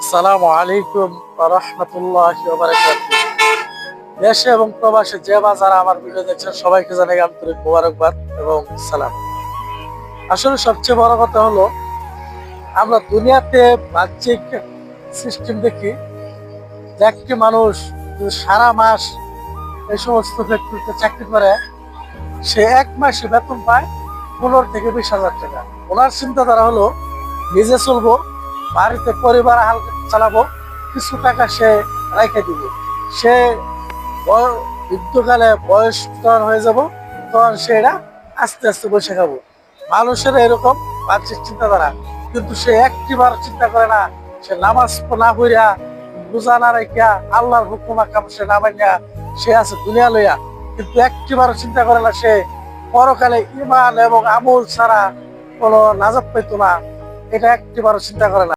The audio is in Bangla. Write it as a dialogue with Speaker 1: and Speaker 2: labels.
Speaker 1: আসসালামু আলাইকুম ওয়া রাহমাতুল্লাহি ওয়া বারাকাতুহু। দেশে এবং প্রবাসে যে বা যারা আমার ভিডিও দেখছেন সবাইকে জানাই আন্তরিক মোবারকবাদ এবং সালাম। আসলে সবচেয়ে বড় কথা হলো আমরা দুনিয়াতে বাহ্যিক সিস্টেম দেখি যে একটি মানুষ যদি সারা মাস এই সমস্ত ফ্যাক্টরিতে চাকরি করে সে এক মাসে বেতন পায় 15 থেকে 20 হাজার টাকা। ওনার চিন্তাধারা হলো নিজে চলবো, বাড়িতে পরিবার হাল চালাবো, কিছু টাকা সে রেখে দিব। সে বৃদ্ধকালে বয়স তখন হয়ে যাব, তখন সেটা আস্তে আস্তে বসে খাবো। মানুষের এরকম বাহ্যিক চিন্তাধারা, কিন্তু সে একটিবার চিন্তা করে না। সে নামাজ না পড়িয়া রোজা না রেখিয়া আল্লাহর হুকুম আকাম সে না মানিয়া সে আছে দুনিয়া লইয়া, কিন্তু একটিবার চিন্তা করে না সে পরকালে ইমান এবং আমল ছাড়া কোনো নাজাত পাইতো না। এটা একটিবার চিন্তা করে না।